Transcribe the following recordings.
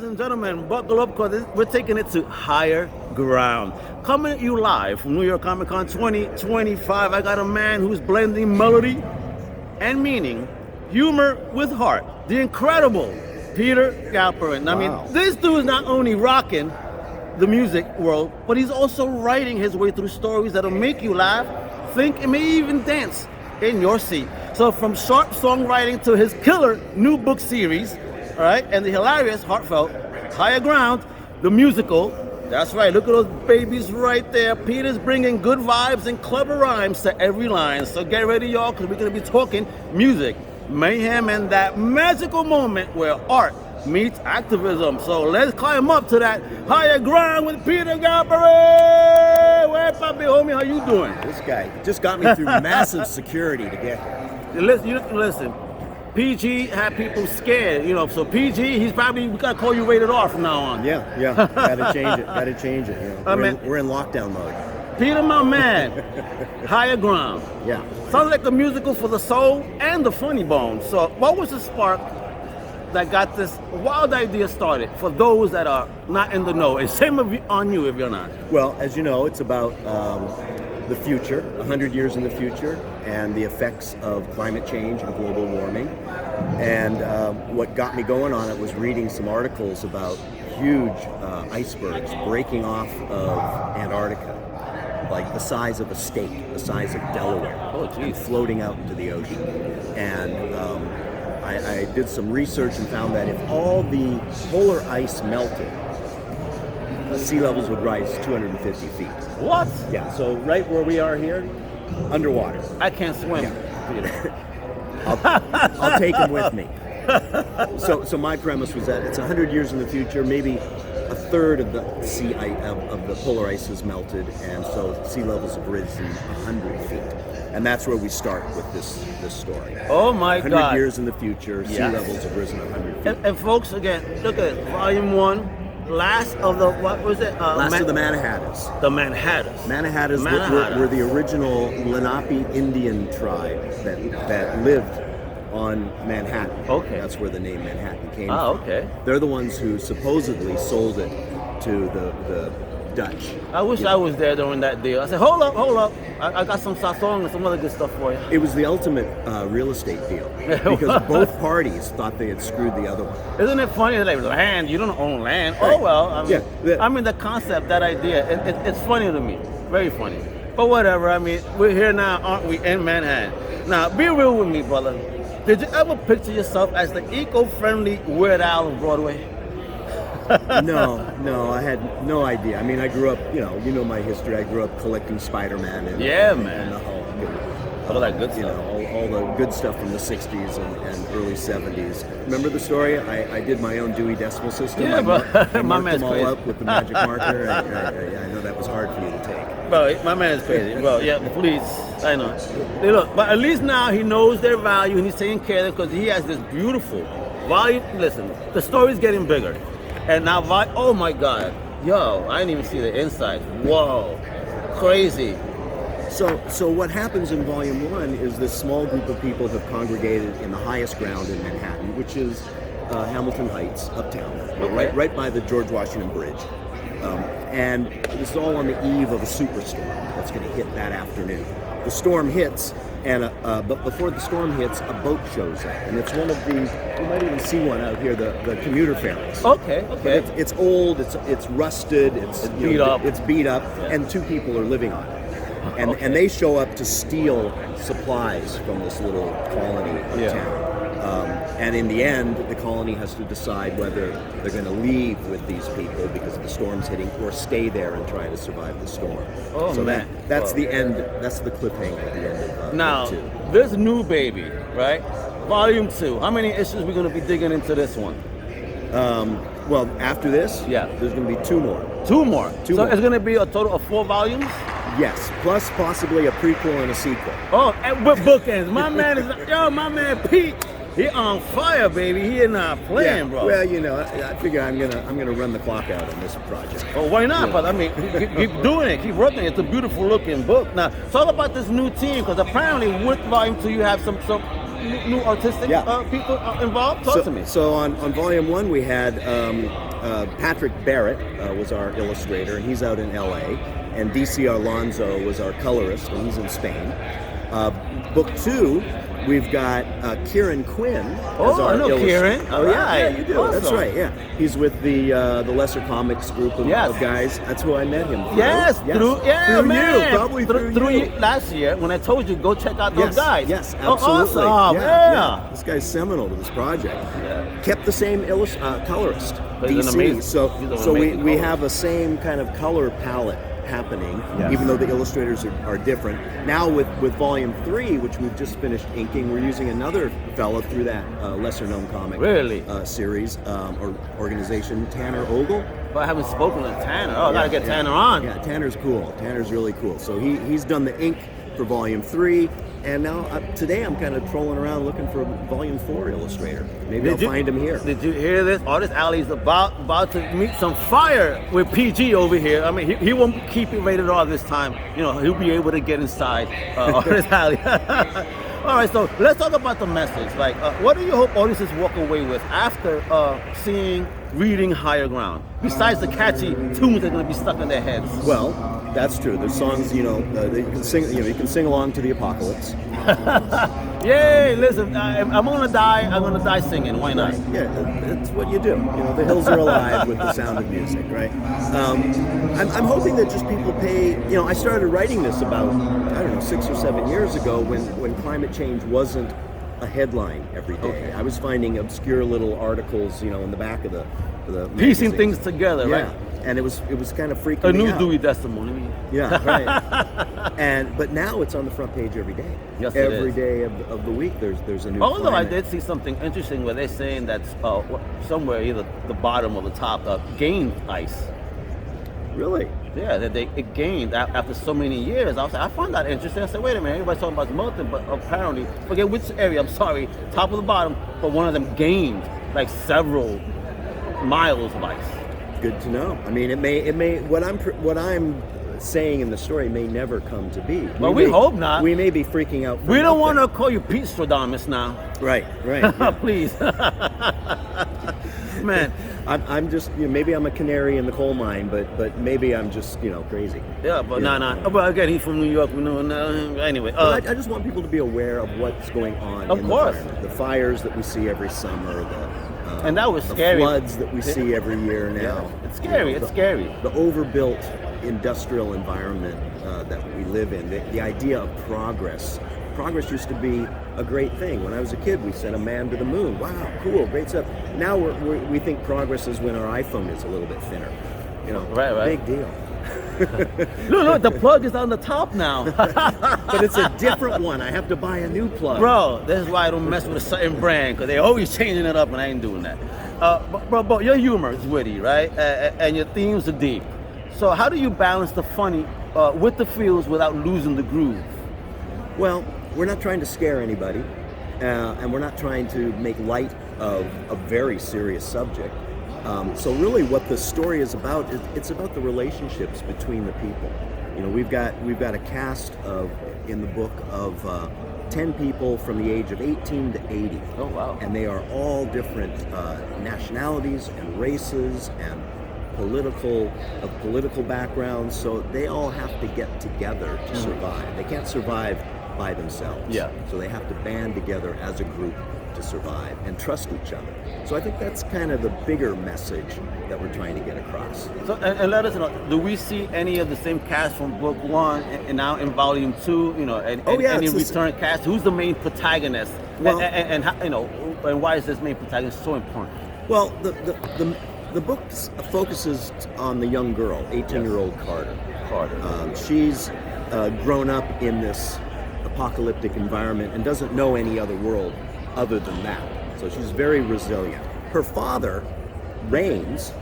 and gentlemen, buckle up because we're taking it to higher ground. Coming at you live from New York Comic Con 2025, I got a man who's blending melody and meaning, humor with heart. The incredible Peter Galperin. I mean, this dude is not only rocking the music world, but he's also writing his way through stories that'll make you laugh, think, and maybe even dance in your seat. So from sharp songwriting to his killer new book series, all right, and the hilarious, heartfelt, Higher Ground, the musical. That's right, look at those babies right there. Peter's bringing good vibes and clever rhymes to every line. So get ready, y'all, because we're going to be talking music, mayhem, and that magical moment where art meets activism. So let's climb up to that higher ground with Peter Galperin. Where, Papi, homie, how you doing? This guy just got me through massive security to get here. Listen. PG had people scared, so PG, we gotta call you rated R from now on. Yeah, gotta change it. We're in lockdown mode. Peter, my man, Higher Ground. Yeah. Sounds like a musical for the soul and the funny bone. So what was the spark that got this wild idea started for those that are not in the know? And same on you if you're not. Well, as you know, it's about the future, 100 years in the future, and the effects of climate change and global warming. And what got me going on it was reading some articles about huge icebergs breaking off of Antarctica, like the size of a state, the size of Delaware, and floating out into the ocean. And I did some research and found that if all the polar ice melted, sea levels would rise 250 feet. What? Yeah, so right where we are here, underwater. I can't swim. Yeah. I'll take him with me. So my premise was that it's 100 years in the future, maybe a third of the of the polar ice has melted, and so sea levels have risen 100 feet. And that's where we start with this story. Oh my God. 100 years in the future, sea levels have risen 100 feet. And folks, again, look at it, volume 1. Last of the, what was it? Last of the Mannahattas. The Mannahattas. Mannahattas were the original Lenape Indian tribe that lived on Manhattan. Okay. That's where the name Manhattan came from. Okay. They're the ones who supposedly sold it to the Dutch. I wish I was there during that deal. I said, hold up. I got some sazon and some other good stuff for you. It was the ultimate real estate deal because both parties thought they had screwed the other one. Isn't it funny that land, you don't own land? Right. Oh well, I mean the concept, that idea, it's funny to me, very funny. But whatever, I mean, we're here now, aren't we, in Manhattan? Now, be real with me, brother. Did you ever picture yourself as the eco-friendly Weird Al of Broadway? No, I had no idea. I mean, I grew up, you know my history. I grew up collecting Spider-Man and the Hulk and all that good stuff. All the good stuff from the 60s and early 70s. Remember the story? I did my own Dewey Decimal System. Yeah, I my marked man's them all crazy. up with the magic marker. I know that was hard for you to take. Bro, my man is crazy. Well, yeah, please, I know. Hey, look, but at least now he knows their value and he's taking care of it because he has this beautiful volume. Listen, the story's getting bigger. And now, oh my God, yo, I didn't even see the inside. Whoa, crazy. So what happens in Volume 1 is this small group of people have congregated in the highest ground in Manhattan, which is Hamilton Heights, uptown, right by the George Washington Bridge. And this is all on the eve of a superstorm that's going to hit that afternoon. The storm hits, but before the storm hits, a boat shows up, and it's one of the, you might even see one out here, the commuter ferries. Okay. It's old, it's rusted, it's beat up, yeah. And two people are living on it. And they show up to steal supplies from this little colony of town. And in the end, the colony has to decide whether they're going to leave with these people because the storm's hitting, or stay there and try to survive the storm. That's the end. That's the cliffhanger at the end of now, Volume 2. This new baby, right? Volume 2. How many issues are we going to be digging into this one? Well, after this, there's going to be two more. Two more. So it's going to be a total of 4 volumes? Yes, plus possibly a prequel and a sequel. Oh, and with bookends. My man Pete. He on fire, baby. He not playing, bro. Well, I figure I'm gonna run the clock out on this project. Oh, why not? But I mean, keep doing it. Keep working. It's a beautiful looking book. Now, talk about this new team, because apparently with Volume 2 you have some new artistic people involved. Talk to me. So on Volume 1 we had Patrick Barrett was our illustrator, and he's out in L.A., and DC Alonso was our colorist, and he's in Spain. Book 2, we've got Kieran Quinn as our I know illustrator. Kieran. Oh, yeah, you do. Awesome. That's right, yeah. He's with the Lesser Comics group of guys. That's who I met him through. Yes, through you, probably through you. Last year when I told you go check out those guys. Yes, absolutely. Oh, awesome. Yeah. This guy's seminal to this project. Yeah. Kept the same colorist, He's an DC. amazing- So he's an amazing we colorist. have a same kind of color palette happening, Yes. even though the illustrators are different. Now with volume 3, which we've just finished inking, we're using another fella through that lesser known comic series or organization, Tanner Ogle. But I haven't spoken to Tanner. I gotta get Tanner on. Yeah, Tanner's cool. Tanner's really cool. So he's done the ink for volume 3, and now today I'm kind of trolling around looking for a volume 4 illustrator. Maybe I'll find him here. Did you hear this? Artist Alley's about to meet some fire with PG over here. I mean, he won't keep it rated R this time. You know, he'll be able to get inside Artist Alley. All right, so let's talk about the message. Like, what do you hope audiences walk away with after reading Higher Ground? Besides the catchy tunes that are going to be stuck in their heads. Well, that's true. There's songs, that you can sing. You can sing along to the apocalypse. Yay! Listen, I'm gonna die singing. Why not? Yeah, that's what you do. The hills are alive with the sound of music, right? I'm hoping that just people pay. I started writing this about 6 or 7 years ago when climate change wasn't a headline every day. Okay. I was finding obscure little articles, in the back of the piecing magazines. things together, right? And it was kind of freaking a me new out. Dewey Decimal. Yeah, right. But now it's on the front page every day. Yes, every day of the week there's a new. Although climate. I did see something interesting where they're saying that somewhere either the bottom or the top gained ice. Really? Yeah, that it gained after so many years. I found that interesting. I said, wait a minute, everybody's talking about melting, but apparently, forget which area. I'm sorry, top or the bottom, but one of them gained like several miles of ice. Good to know. I mean, it may. What I'm saying in the story may never come to be. Well, we hope not. We may be freaking out. We don't want to call you Pete Stradamus now. Right. Yeah. Please, man. I'm just maybe I'm a canary in the coal mine, but maybe I'm just crazy. Yeah, but no. But again, he's from New York. We know. Anyway, I just want people to be aware of what's going on. Of course, the fires that we see every summer. And that was the scary. Floods that we see every year now. Yeah. It's scary. It's scary. The overbuilt industrial environment that we live in. The idea of progress. Progress used to be a great thing. When I was a kid, we sent a man to the moon. Wow, cool, great stuff. Now we think progress is when our iPhone is a little bit thinner. Right. Big deal. Look, the plug is on the top now. But it's a different one. I have to buy a new plug. Bro, this is why I don't mess with a certain brand, because they're always changing it up, and I ain't doing that. But your humor is witty, right? And your themes are deep. So how do you balance the funny with the feels without losing the groove? Well, we're not trying to scare anybody, and we're not trying to make light of a very serious subject. So really what the story is about, it's about the relationships between the people. We've got a cast in the book of 10 people from the age of 18 to 80. Oh, wow. And they are all different nationalities and races and political backgrounds, so they all have to get together to survive. They can't survive by themselves. Yeah. So they have to band together as a group to survive and trust each other. So I think that's kind of the bigger message that we're trying to get across. So, and let us know, do we see any of the same cast from book 1 and now in volume 2? Any return cast? Who's the main protagonist? Well, and why is this main protagonist so important? Well, the book focuses on the young girl, 18-year-old Carter. She's grown up in this apocalyptic environment and doesn't know any other world other than that. So she's very resilient. Her father, Rains,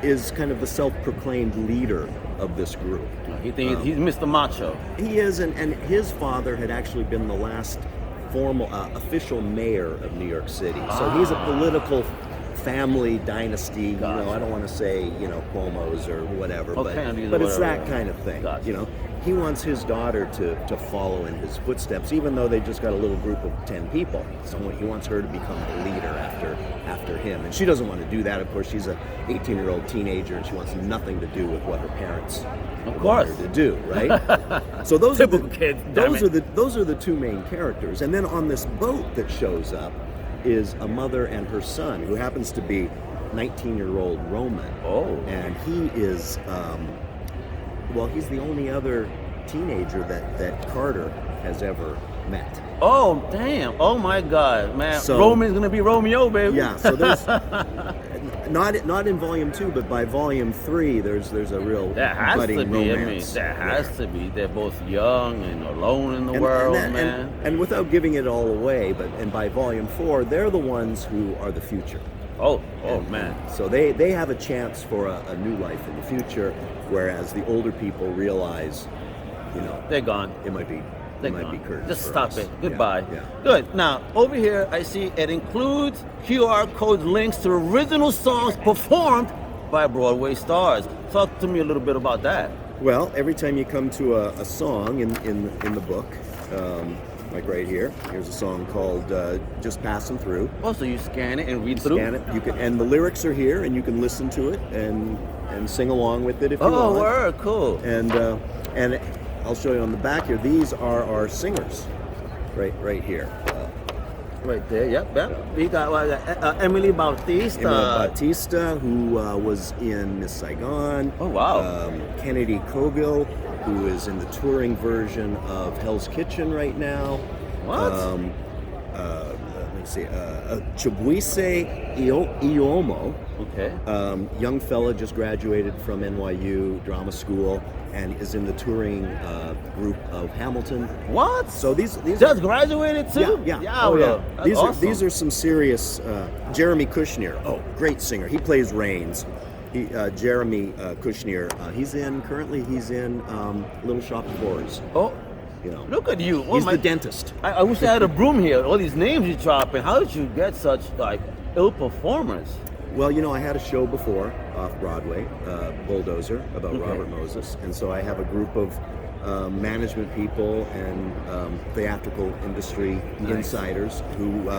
is kind of the self-proclaimed leader of this group. He's Mr. Macho. He is, and his father had actually been the last formal official mayor of New York City. So he's a political family dynasty. Gotcha. I don't want to say Cuomo's or whatever, but it's whatever, that kind of thing. Gotcha. He wants his daughter to follow in his footsteps, even though they just got a little group of 10 people. He wants her to become the leader after him, and she doesn't want to do that. Of course, she's a 18-year-old teenager, and she wants nothing to do with what her parents want her to do. Right? So those Typical kids. Those are the two main characters, and then on this boat that shows up is a mother and her son, who happens to be 19-year-old Roman. Oh, and he is. He's the only other teenager that Carter has ever met. Oh, damn. Oh, my God, man. So, Roman's going to be Romeo, baby. Yeah, so there's, not in volume 2, but by volume 3, there's a real budding romance. There has to be. They're both young and alone in the world, man. And without giving it all away, and by volume 4, they're the ones who are the future. Oh, man. So they have a chance for a new life in the future, whereas the older people realize, they're gone. It might be curtains. Just for stop us. it. Goodbye. Yeah. Good. Now, over here, I see it includes QR code links to original songs performed by Broadway stars. Talk to me a little bit about that. Well, every time you come to a song in the book, like right here, here's a song called "Just Passing Through." Oh, so you scan it and read through? Scan it. And the lyrics are here, and you can listen to it and sing along with it if you want. Oh, word, cool. And I'll show you on the back here. These are our singers, right here. Right there, yep. We got Emily Bautista. Emily Bautista, who was in Miss Saigon. Oh, wow. Kennedy Coghill, who is in the touring version of Hell's Kitchen right now. What? Let's see. Chibuise Iomo. Okay. Young fella just graduated from NYU drama school and is in the touring group of Hamilton. What? So these just graduated too? Yeah. Oh yeah. These awesome. are some serious. Jeremy Kushnier. Oh, great singer. He plays Rains. Jeremy Kushnier. He's in Little Shop of Horrors. Oh. Look at you. He's the dentist. I wish I had a broom here. All these names you dropping. How did you get such ill performers? Well, I had a show before off Broadway, Bulldozer, about Robert Moses, and so I have a group of management people and theatrical industry insiders who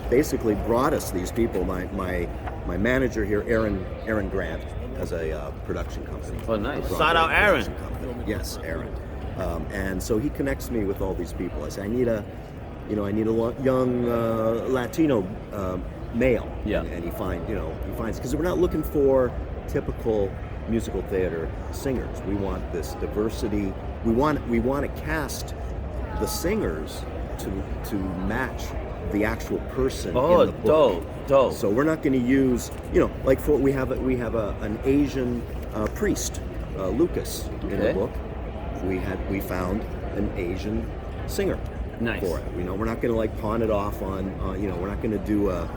basically brought us these people. My manager here, Aaron Grant, has a production company. Oh, nice! Shout out Aaron. Yes, Aaron. And so he connects me with all these people. I say, I need a young Latino male. Yeah. And he finds, because we're not looking for typical musical theater singers. We want this diversity. We want to cast the singers to match the actual person in the book. Dope. So we're not going to use, we have an Asian priest, Lucas, in the book. We found an Asian singer for it. We're not going to pawn it off on we're not going to do a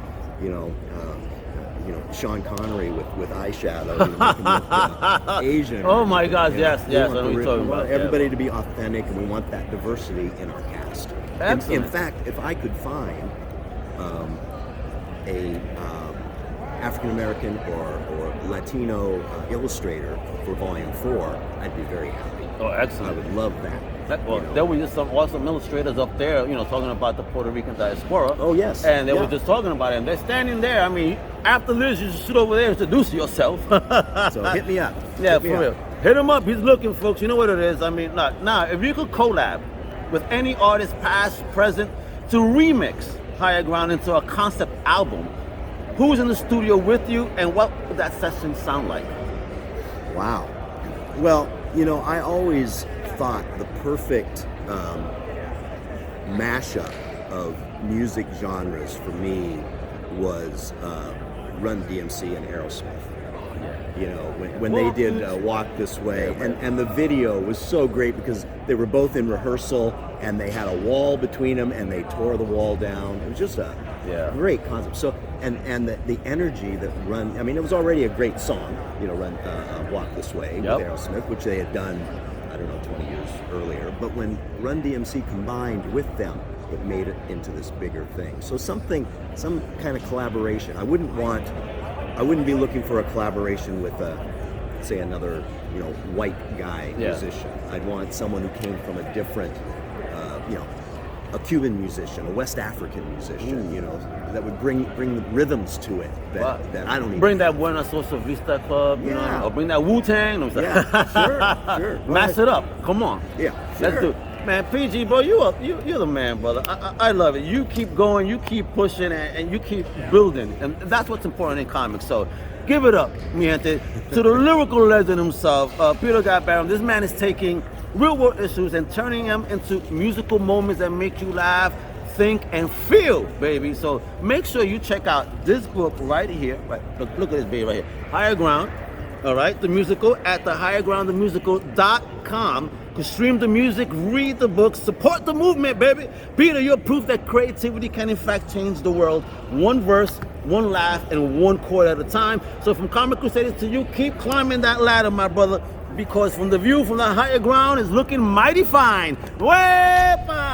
Sean Connery with eyeshadow. Asian. Oh my gosh, yes. I know what you're talking we want about. everybody to be authentic, and we want that diversity in our cast. Excellent. In fact, if I could find a African American or Latino illustrator for Volume 4, I'd be very happy. Oh, excellent. I would love that. There were just some awesome illustrators up there, talking about the Puerto Rican diaspora. Oh, yes. And they were just talking about it. And they're standing there. I mean, after this, you should sit over there and introduce yourself. So hit me up. Yeah, for real. Hit him up. He's looking, folks. You know what it is. I mean, now, if you could collab with any artist, past, present, to remix Higher Ground into a concept album, who's in the studio with you, and what would that session sound like? Wow. Well, I always thought the perfect mashup of music genres for me was Run-DMC and Aerosmith. When they did Walk This Way, and the video was so great because they were both in rehearsal and they had a wall between them and they tore the wall down. It was just a great concept. So and the energy that it was already a great song, Walk This Way with Aerosmith, which they had done, 20 years earlier. But when Run-DMC combined with them, it made it into this bigger thing. So some kind of collaboration. I wouldn't want I wouldn't be looking for a collaboration with say another, white guy musician. I'd want someone who came from a different, a Cuban musician, a West African musician, that would bring the rhythms to it that I don't even bring that Buena Sosa Vista Club, or bring that Wu-Tang. Sure. Mash it up. Come on. Yeah, Let's do it. Man, PG, bro, you're the man, brother. I love it. You keep going, you keep pushing, and you keep building. And that's what's important in comics. So give it up, mi gente, to the lyrical legend himself, Peter Galperin. This man is taking real-world issues and turning them into musical moments that make you laugh, think, and feel, baby. So make sure you check out this book right here. Right, look at this baby right here. Higher Ground, all right, the musical at the highergroundthemusical.com. To stream the music, read the book, support the movement, baby. Peter, you're proof that creativity can in fact change the world. One verse, one laugh, and one chord at a time. So from Comic Crusaders to you, keep climbing that ladder, my brother, because from the view from the higher ground is looking mighty fine. WEPA!